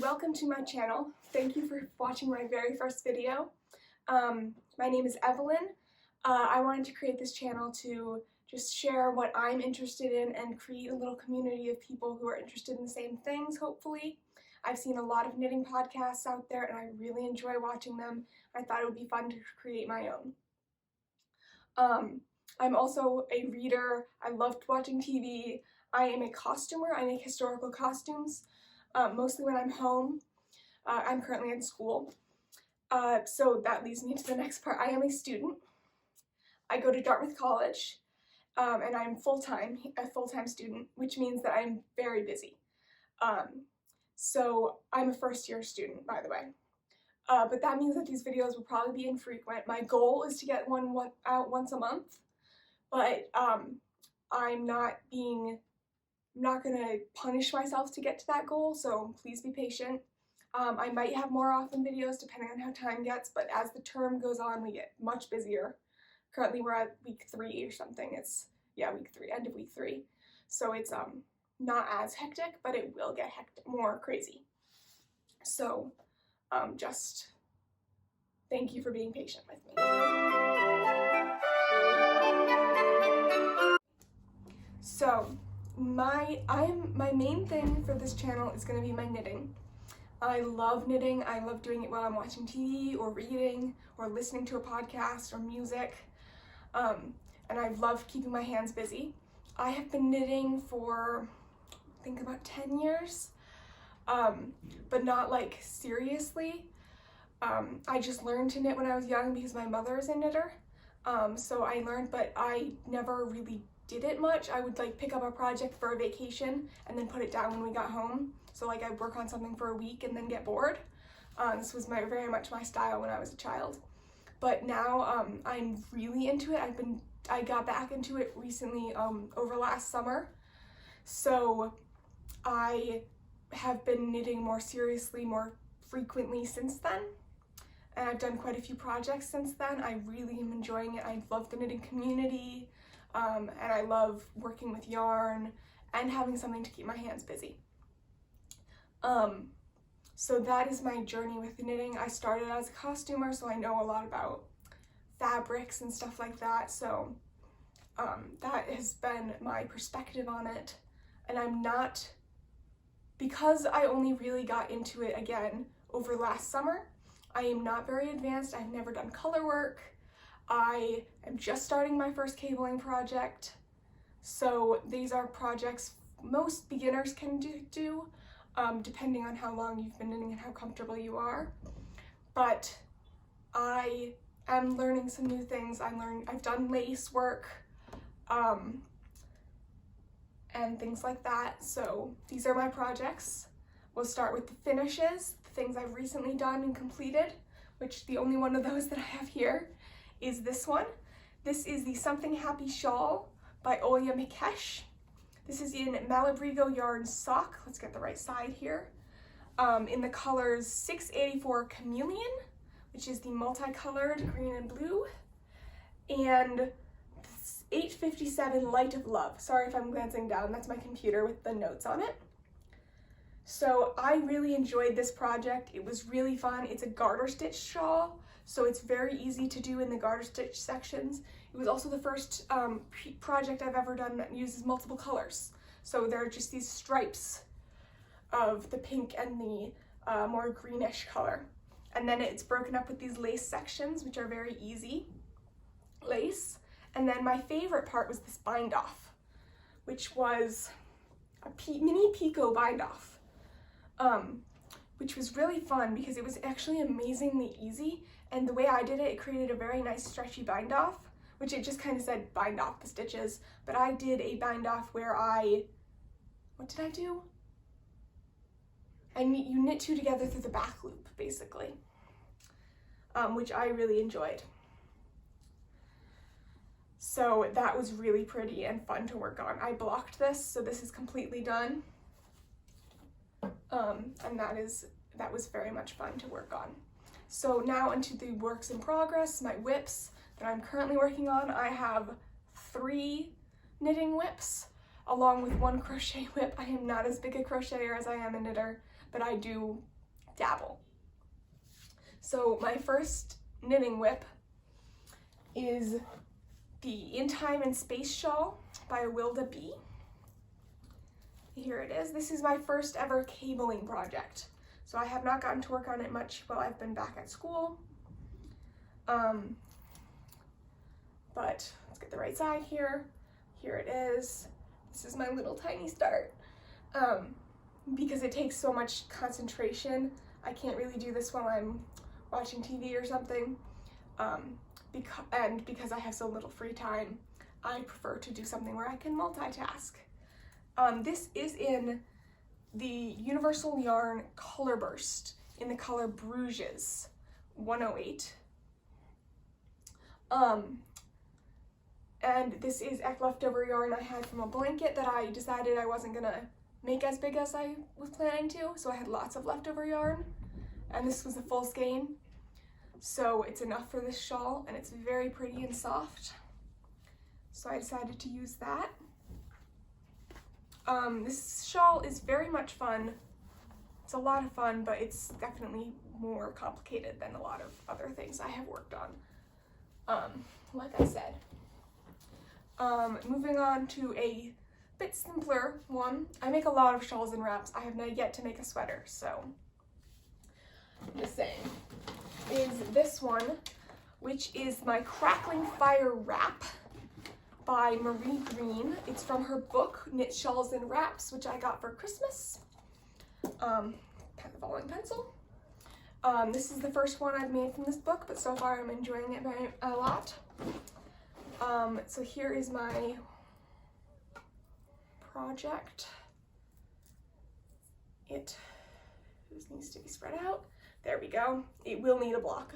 welcome to my channel. Thank you for watching my very first video. My name is Evelyn. I wanted to create this channel to just share what I'm interested in and create a little community of people who are interested in the same things, hopefully. I've seen a lot of knitting podcasts out there and I really enjoy watching them. I thought it would be fun to create my own. I'm also a reader. I loved watching TV. I am a costumer. I make historical costumes, mostly when I'm home. I'm currently in school. So that leads me to the next part. I am a student. I go to Dartmouth College, and I'm a full-time student, which means that I'm very busy. So I'm a first-year student, by the way. But that means that these videos will probably be infrequent. My goal is to get one out once a month, but I'm not gonna punish myself to get to that goal, so please be patient. I might have more often videos depending on how time gets, but as the term goes on, we get much busier. Currently we're at week 3 or something. It's, yeah, week 3, end of week 3. So it's not as hectic, but it will get more crazy. So just thank you for being patient with me. So my main thing for this channel is going to be my knitting. I love knitting. I love doing it while I'm watching TV or reading or listening to a podcast or music. And I love keeping my hands busy. I have been knitting for, I think, about 10 years, but not like seriously. I just learned to knit when I was young because my mother is a knitter. So I learned, but I never really did it much. I would like pick up a project for a vacation and then put it down when we got home. So like I'd work on something for a week and then get bored. This was very much my style when I was a child. But now I'm really into it. I got back into it recently over last summer. So I have been knitting more seriously, more frequently since then. And I've done quite a few projects since then. I really am enjoying it. I love the knitting community, and I love working with yarn and having something to keep my hands busy. So that is my journey with knitting. I started as a costumer, so I know a lot about fabrics and stuff like that. So that has been my perspective on it. And I'm not, because I only really got into it again over last summer, I am not very advanced. I've never done color work. I am just starting my first cabling project. So these are projects most beginners can do, depending on how long you've been knitting and how comfortable you are. But I am learning some new things. I've done lace work, and things like that. So these are my projects. We'll start with the finishes, the things I've recently done and completed, which the only one of those that I have here is this one. This is the Something Happy Shawl by Olya Mikesh. This is in Malabrigo Yarn Sock. Let's get the right side here. In the colors 684 Camaleon, which is the multicolored green and blue, and 857 Light of Love. Sorry if I'm glancing down, that's my computer with the notes on it. So I really enjoyed this project. It was really fun. It's a garter stitch shawl, so it's very easy to do in the garter stitch sections. It was also the first project I've ever done that uses multiple colors. So there are just these stripes of the pink and the more greenish color. And then it's broken up with these lace sections, which are very easy lace. And then my favorite part was this bind off, which was a mini picot bind off, which was really fun because it was actually amazingly easy. And the way I did it, it created a very nice stretchy bind off, which it just kind of said bind off the stitches. But I did a bind off where what did I do? You knit 2 together through the back loop, basically, which I really enjoyed. So that was really pretty and fun to work on. I blocked this, so this is completely done. And that was very much fun to work on. So now into the works in progress, my whips that I'm currently working on. I have 3 knitting whips along with 1 crochet whip. I am not as big a crocheter as I am a knitter, but I do dabble. So my first knitting WIP is the In Time and Space Shawl by Awilda B. Here it is. This is my first ever cabling project. So I have not gotten to work on it much while I've been back at school. But let's get the right side here. Here it is. This is my little tiny start. Because it takes so much concentration, I can't really do this while I'm watching TV or something. Because I have so little free time, I prefer to do something where I can multitask. This is in the Universal Yarn Colorburst in the color Bruges 108. And this is leftover yarn I had from a blanket that I decided I wasn't gonna make as big as I was planning to, so I had lots of leftover yarn, and this was a full skein, so it's enough for this shawl, and it's very pretty and soft, so I decided to use that. This shawl is very much fun. It's a lot of fun, but it's definitely more complicated than a lot of other things I have worked on, like I said. Moving on to a bit simpler one. I make a lot of shawls and wraps. I have not yet to make a sweater, so I'm just saying. Is this one, which is my Crackling Fire Wrap by Greene. It's from her book, Knit Shawls and Wraps, which I got for Christmas. Following pencil. This is the first one I've made from this book, but so far I'm enjoying it a lot. So here is my project. It just needs to be spread out. There we go. It will need a block.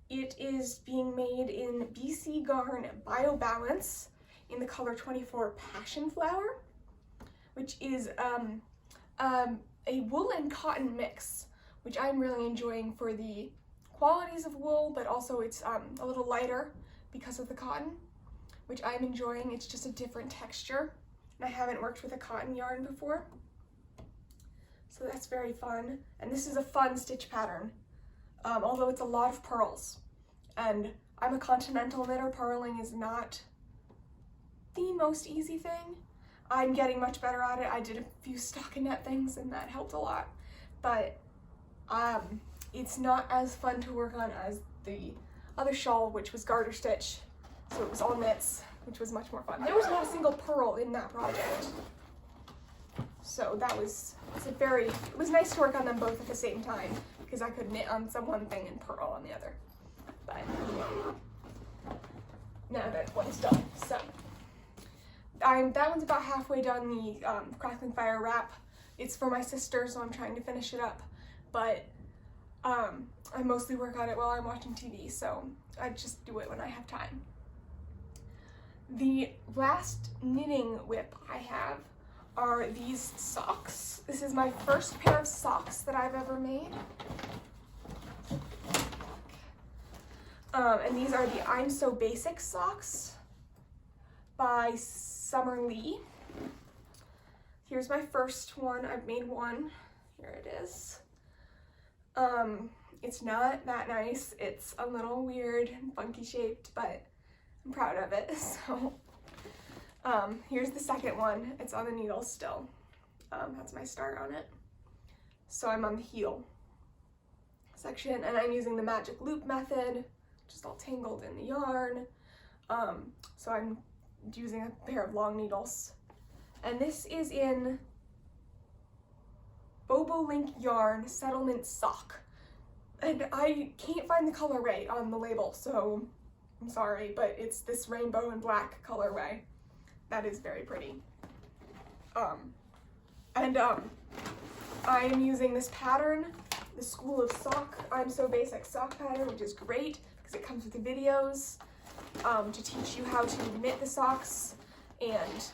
It is being made in BC Garn BioBalance in the color 24 Passionflower, which is a wool and cotton mix, which I'm really enjoying for the qualities of wool, but also it's a little lighter because of the cotton, which I'm enjoying. It's just a different texture, and I haven't worked with a cotton yarn before, so that's very fun. And this is a fun stitch pattern, although it's a lot of purls, and I'm a continental knitter. Purling is not the most easy thing. I'm getting much better at it. I did a few stockinette things and that helped a lot, but it's not as fun to work on as the other shawl, which was garter stitch, so it was all knits, which was much more fun. There was not a single purl in that project, so that was it was nice to work on them both at the same time, because I could knit on one thing and purl on the other. But now that one's done, so that one's about halfway done. The Crackling Fire Wrap, it's for my sister, so I'm trying to finish it up, but I mostly work on it while I'm watching TV, so I just do it when I have time. The last knitting WIP I have are these socks. This is my first pair of socks that I've ever made. And these are the I'm So Basic socks by Summer Lee. Here's my first one. I've made one. Here it is. It's not that nice. It's a little weird and funky shaped, but I'm proud of it. So here's the second one. It's on the needle still. That's my start on it. So I'm on the heel section, and I'm using the magic loop method, just all tangled in the yarn. So I'm using a pair of long needles. And this is in Bobolink Yarn Settlement Sock. And I can't find the colorway on the label, so I'm sorry, but it's this rainbow and black colorway. That is very pretty. I am using this pattern, the School of Sock, I'm So Basic sock pattern, which is great because it comes with the videos to teach you how to knit the socks, and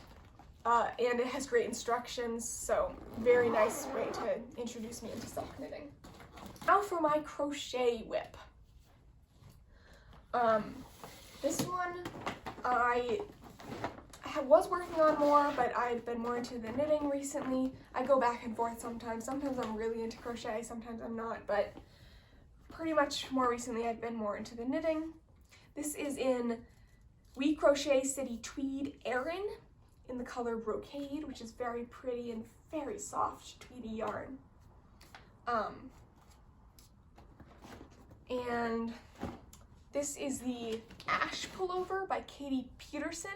it has great instructions, so very nice way to introduce me into sock knitting. Now for my crochet WIP. This one I I was working on more, but I've been more into the knitting recently. I go back and forth sometimes. Sometimes I'm really into crochet, sometimes I'm not, but pretty much more recently I've been more into the knitting. This is in We Crochet City Tweed Aran in the color Brocade, which is very pretty and very soft tweedy yarn. And this is the Ash Pullover by Katy Petersen.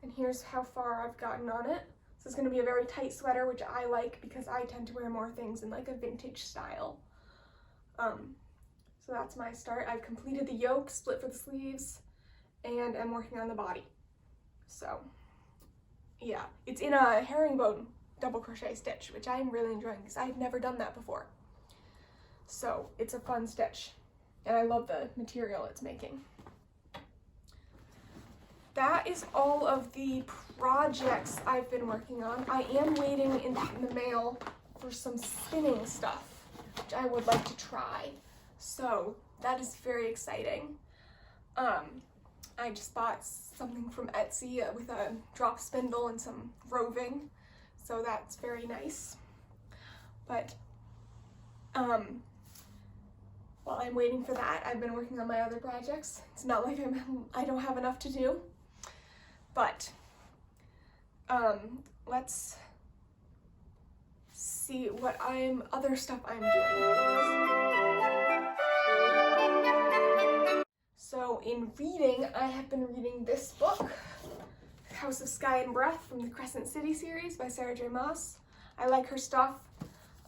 And here's how far I've gotten on it. This is going to be a very tight sweater, which I like because I tend to wear more things in like a vintage style. So that's my start. I've completed the yoke, split for the sleeves, and I'm working on the body. So yeah, it's in a herringbone double crochet stitch, which I'm really enjoying because I've never done that before. So it's a fun stitch, and I love the material it's making. That is all of the projects I've been working on. I am waiting in the mail for some spinning stuff, which I would like to try. So that is very exciting. I just bought something from Etsy with a drop spindle and some roving, so that's very nice. But while I'm waiting for that, I've been working on my other projects. It's not like I don't have enough to do, but let's see what other stuff I'm doing. So in reading, I have been reading this book, House of Sky and Breath from the Crescent City series by Sarah J. Maas. I like her stuff.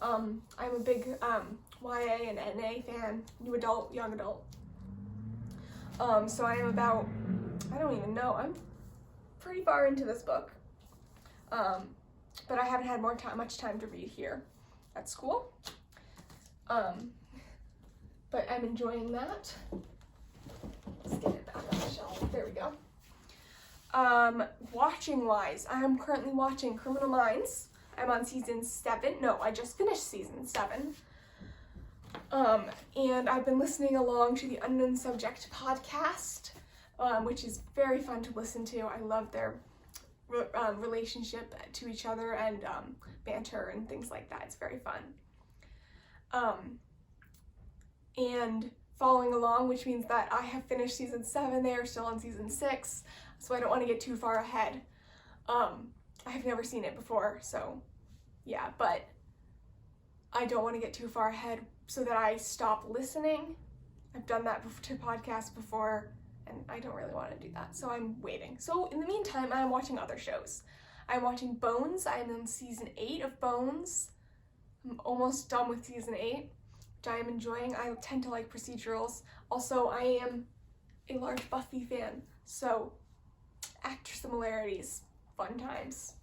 I'm a big YA and NA fan, new adult, young adult. So I am about, I don't even know, I'm pretty far into this book. But I haven't had much time to read here at school. But I'm enjoying that. Let's get it back on the shelf. There we go. Watching wise, I am currently watching Criminal Minds. I'm on season 7. No, I just finished season 7. And I've been listening along to the Unknown Subject podcast, which is very fun to listen to. I love their relationship to each other and banter and things like that. It's very fun. And following along, which means that I have finished season 7, they are still on season 6, so I don't want to get too far ahead. I have never seen it before, so yeah, but I don't want to get too far ahead so that I stop listening. I've done that to podcasts before, and I don't really want to do that, so I'm waiting. So in the meantime, I'm watching other shows. I'm watching Bones. I'm in season 8 of Bones. I'm almost done with season 8. I am enjoying. I tend to like procedurals. Also, I am a large Buffy fan, so actor similarities, fun times.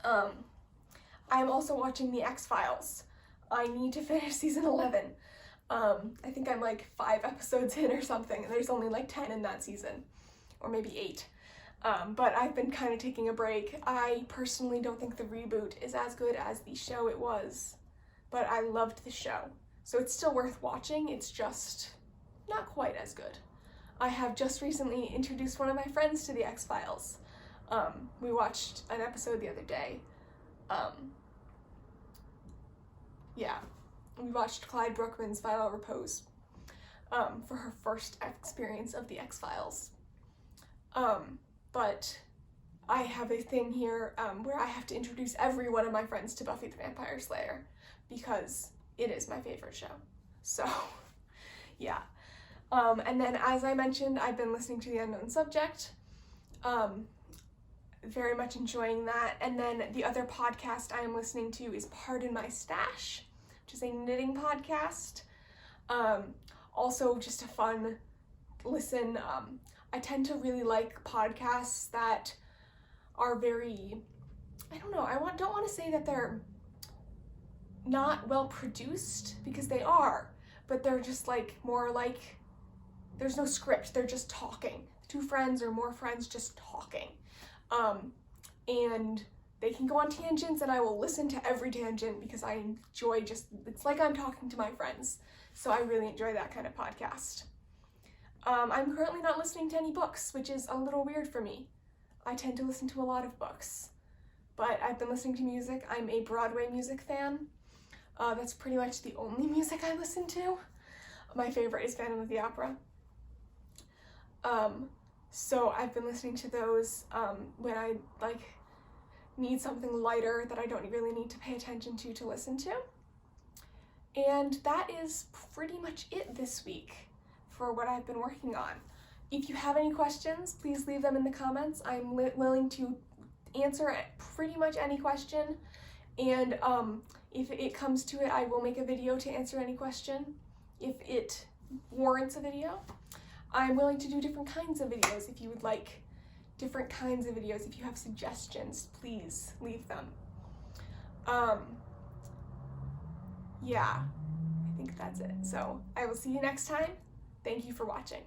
I'm also watching The X-Files. I need to finish season 11. I think I'm like 5 episodes in or something, and there's only like 10 in that season, or maybe 8. But I've been kind of taking a break. I personally don't think the reboot is as good as the show it was, but I loved the show. So it's still worth watching, it's just not quite as good. I have just recently introduced one of my friends to the X-Files. We watched an episode the other day. Yeah, we watched Clyde Brookman's Final Repose for her first experience of the X-Files. But I have a thing here where I have to introduce every one of my friends to Buffy the Vampire Slayer because it is my favorite show. So, yeah. And then, as I mentioned, I've been listening to The Unknown Subject. Very much enjoying that. And then the other podcast I am listening to is Pardon My Stash, which is a knitting podcast. Also, just a fun listen. I tend to really like podcasts that are very, I don't know, don't want to say that they're not well produced, because they are, but they're just like more like there's no script, they're just talking. 2 friends or more friends just talking. And they can go on tangents, and I will listen to every tangent because I enjoy it's like I'm talking to my friends. So I really enjoy that kind of podcast. I'm currently not listening to any books, which is a little weird for me. I tend to listen to a lot of books, but I've been listening to music. I'm a Broadway music fan. That's pretty much the only music I listen to. My favorite is Phantom of the Opera. So I've been listening to those when I like need something lighter that I don't really need to pay attention to listen to. And that is pretty much it this week for what I've been working on. If you have any questions, please leave them in the comments. I'm willing to answer pretty much any question, and if it comes to it, I will make a video to answer any question if it warrants a video. I'm willing to do different kinds of videos. If you would like different kinds of videos, if you have suggestions, please leave them. Yeah, I think that's it. So I will see you next time. Thank you for watching.